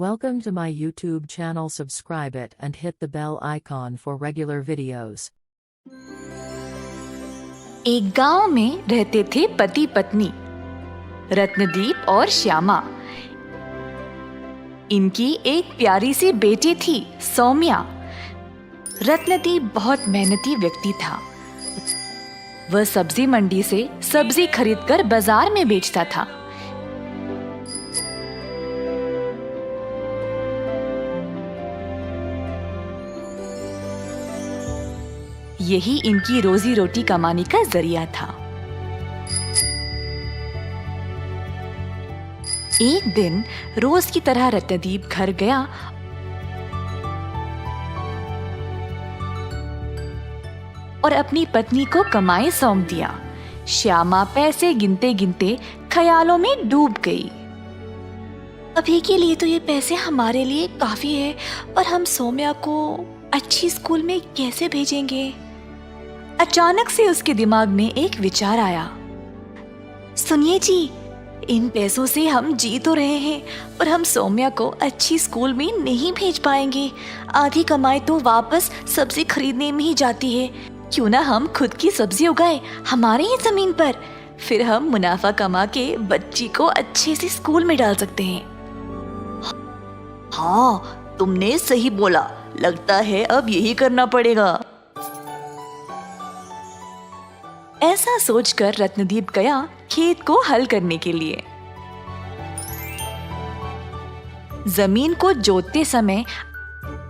Welcome to my YouTube channel. Subscribe it and hit the bell icon for regular videos. एक गांव में रहते थे पति पत्नी रत्नदीप और श्यामा। इनकी एक प्यारी सी बेटी थी सौम्या। रत्नदीप बहुत मेहनती व्यक्ति था। वह सब्जी मंडी से सब्जी खरीदकर बाजार में बेचता था। यही इनकी रोजी रोटी कमाने का जरिया था। एक दिन रोज की तरह रत्नदीप घर गया और अपनी पत्नी को कमाई सौंप दिया। श्यामा पैसे गिनते गिनते ख्यालों में डूब गई। अभी के लिए तो ये पैसे हमारे लिए काफी है, पर हम सौम्या को अच्छी स्कूल में कैसे भेजेंगे? अचानक से उसके दिमाग में एक विचार आया। सुनिए जी, इन पैसों से हम जी तो रहे हैं, पर हम सौम्या को अच्छी स्कूल में नहीं भेज पाएंगे। आधी कमाई तो वापस सब्जी खरीदने में ही जाती है। क्यों ना हम खुद की सब्जी उगाए हमारे ही जमीन पर, फिर हम मुनाफा कमा के बच्ची को अच्छे से स्कूल में डाल सकते हैं। हाँ, तुमने सही बोला। लगता है अब यही करना पड़ेगा। ऐसा सोचकर रत्नदीप गया खेत को हल करने के लिए। जमीन को जोतते समय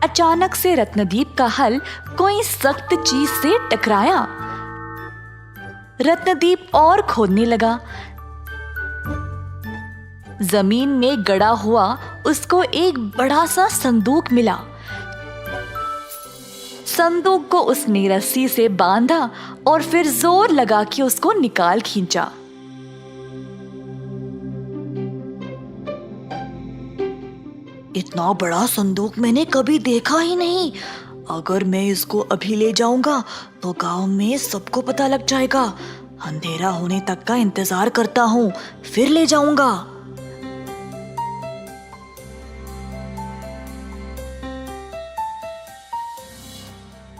अचानक से रत्नदीप का हल कोई सख्त चीज से टकराया। रत्नदीप और खोदने लगा। जमीन में गड़ा हुआ उसको एक बड़ा सा संदूक मिला। संदूक को उसने रस्सी से बांधा और फिर जोर लगा के उसको निकाल खींचा। इतना बड़ा संदूक मैंने कभी देखा ही नहीं। अगर मैं इसको अभी ले जाऊंगा तो गांव में सबको पता लग जाएगा। अंधेरा होने तक का इंतजार करता हूँ, फिर ले जाऊंगा।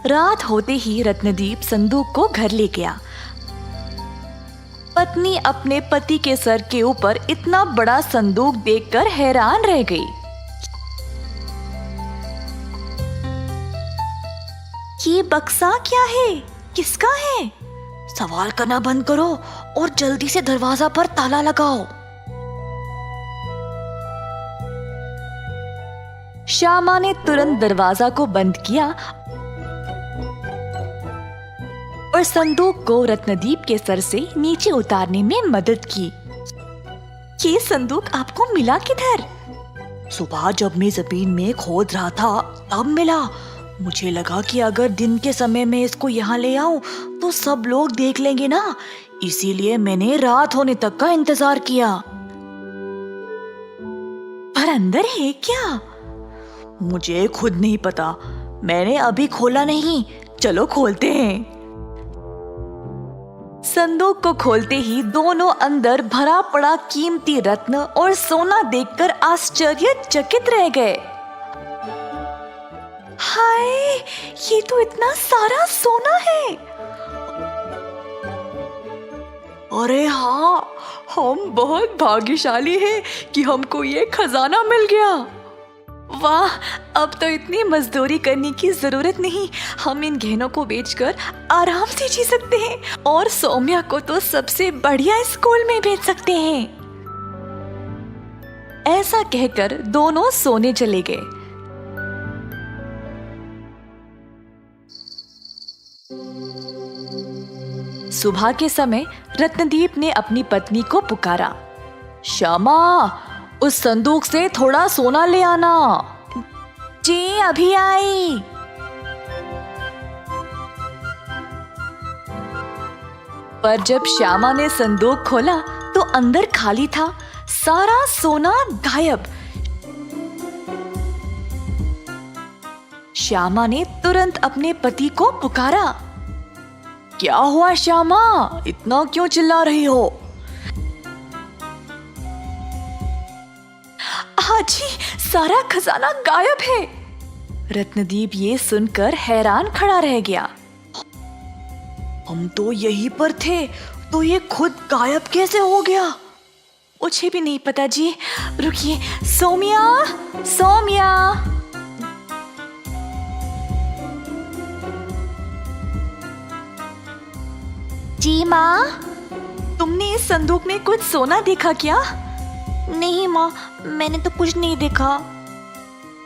रात होते ही रत्नदीप संदूक को घर ले गया। पत्नी अपने पति के सर के ऊपर इतना बड़ा संदूक देखकर हैरान रह गई। ये बक्सा क्या है? किसका है? सवाल करना बंद करो और जल्दी से दरवाजा पर ताला लगाओ। श्यामा ने तुरंत दरवाजा को बंद किया और संदूक को रत्नदीप के सर से नीचे उतारने में मदद की। ये संदूक आपको मिला किधर? सुबह जब मैं जमीन में खोद रहा था तब मिला। मुझे लगा कि अगर दिन के समय में इसको यहाँ ले आऊं तो सब लोग देख लेंगे ना, इसीलिए मैंने रात होने तक का इंतजार किया। पर अंदर है क्या? मुझे खुद नहीं पता, मैंने अभी खोला नहीं। चलो खोलते हैं। संदूक को खोलते ही दोनों अंदर भरा पड़ा कीमती रत्न और सोना देखकर आश्चर्यचकित रह गए। हाय, ये तो इतना सारा सोना है। अरे हाँ, हम बहुत भाग्यशाली हैं कि हमको ये खजाना मिल गया। वाह, अब तो इतनी मजदूरी करने की जरूरत नहीं। हम इन गहनों को बेचकर आराम से जी सकते हैं और सौम्या को तो सबसे बढ़िया स्कूल में भेज सकते हैं। ऐसा कहकर दोनों सोने चले गए। सुबह के समय रत्नदीप ने अपनी पत्नी को पुकारा। श्यामा, उस संदूक से थोड़ा सोना ले आना। जी, अभी आई। पर जब श्यामा ने संदूक खोला तो अंदर खाली था। सारा सोना गायब। श्यामा ने तुरंत अपने पति को पुकारा। क्या हुआ श्यामा, इतना क्यों चिल्ला रही हो? हाजी, सारा खजाना गायब है। रत्नदीप ये सुनकर हैरान खड़ा रह गया। हम तो यहीं पर थे, तो ये खुद गायब कैसे हो गया? मुझे भी नहीं पता जी। रुकिए, सोमिया, सोमिया। जी माँ। तुमने इस संदूक में कुछ सोना देखा क्या? नहीं माँ, मैंने तो कुछ नहीं देखा।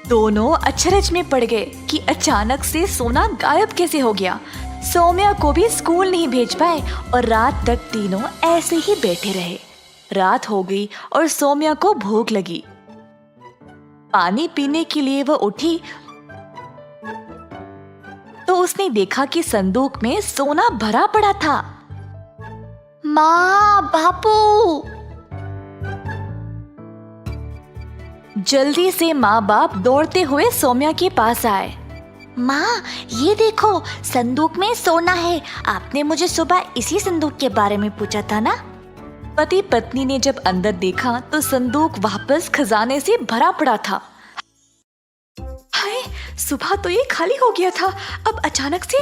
दोनों अचरज में पड़ गए कि अचानक से सोना गायब कैसे हो गया। सौम्या को भी स्कूल नहीं भेज पाए और रात तक तीनों ऐसे ही बैठे रहे। रात हो गई और सौम्या को भूख लगी। पानी पीने के लिए वह उठी तो उसने देखा कि संदूक में सोना भरा पड़ा था। माँ, बापू। जल्दी से माँ बाप दौड़ते हुए सौम्या के पास आए। माँ, ये देखो, संदूक में सोना है। आपने मुझे सुबह इसी संदूक के बारे में पूछा था ना? पति पत्नी ने जब अंदर देखा तो संदूक वापस खजाने से भरा पड़ा था। हाय, सुबह तो ये खाली हो गया था, अब अचानक से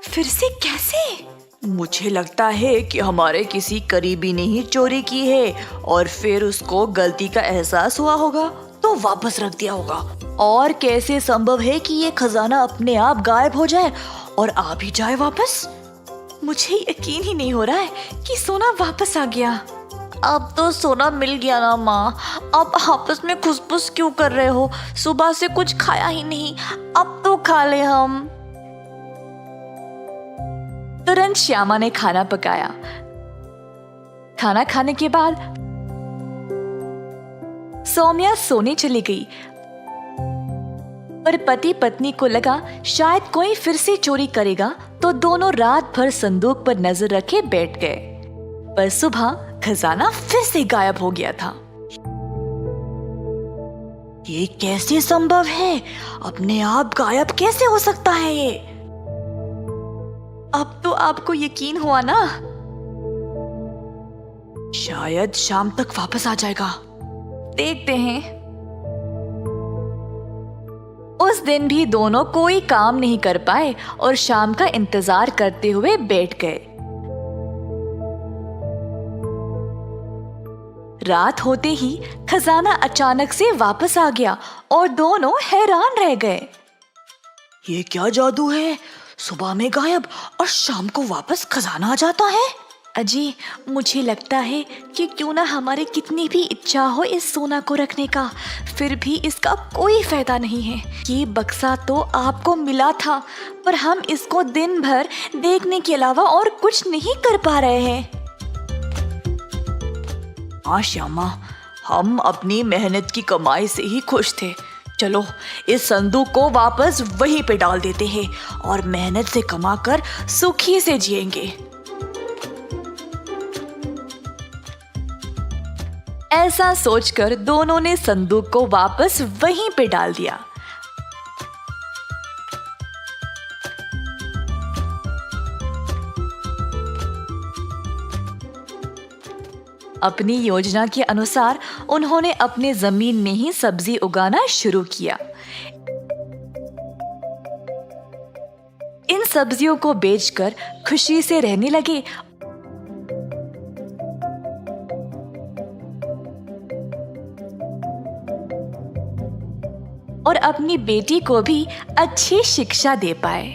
फिर से कैसे? मुझे लगता है कि हमारे किसी करीबी ने ही चोरी की है और फिर उसको गलती का एहसास हुआ होगा तो वापस रख दिया होगा। और कैसे संभव है कि ये खजाना अपने आप गायब हो जाए और आ भी जाए वापस? मुझे यकीन ही नहीं हो रहा है कि सोना वापस आ गया। अब तो सोना मिल गया ना माँ। अब आपस में खुसफुस क्यों कर रहे हो? सुबह से कुछ खाया ही नहीं, अब तो खा ले हम। तुरंत श्यामा ने खाना पकाया। खाना खाने के बाद सौम्या सोने चली गई, पर पति पत्नी को लगा शायद कोई फिर से चोरी करेगा, तो दोनों रात भर संदूक पर नजर रखे बैठ गए। पर सुबह खजाना फिर से गायब हो गया था। ये कैसे संभव है? अपने आप गायब कैसे हो सकता है ये? अब तो आपको यकीन हुआ ना? शायद शाम तक वापस आ जाएगा। देखते हैं। उस दिन भी दोनों कोई काम नहीं कर पाए और शाम का इंतजार करते हुए बैठ गए। रात होते ही खजाना अचानक से वापस आ गया और दोनों हैरान रह गए। ये क्या जादू है? सुबह में गायब और शाम को वापस खजाना आ जाता है। अजी, मुझे लगता है कि क्यों ना हमारी कितनी भी इच्छा हो इस सोना को रखने का, फिर भी इसका कोई फायदा नहीं है। ये बक्सा तो आपको मिला था, पर हम इसको दिन भर देखने के अलावा और कुछ नहीं कर पा रहे हैं। हाँ श्यामा, हम अपनी मेहनत की कमाई से ही खुश थे। चलो इस संदूक को वापस वहीं पे डाल देते हैं और मेहनत से कमाकर सुखी से जिएंगे। ऐसा सोचकर दोनों ने संदूक को वापस वहीं पे डाल दिया। अपनी योजना के अनुसार उन्होंने अपने जमीन में ही सब्जी उगाना शुरू किया। इन सब्जियों को बेचकर खुशी से रहने लगे और अपनी बेटी को भी अच्छी शिक्षा दे पाए।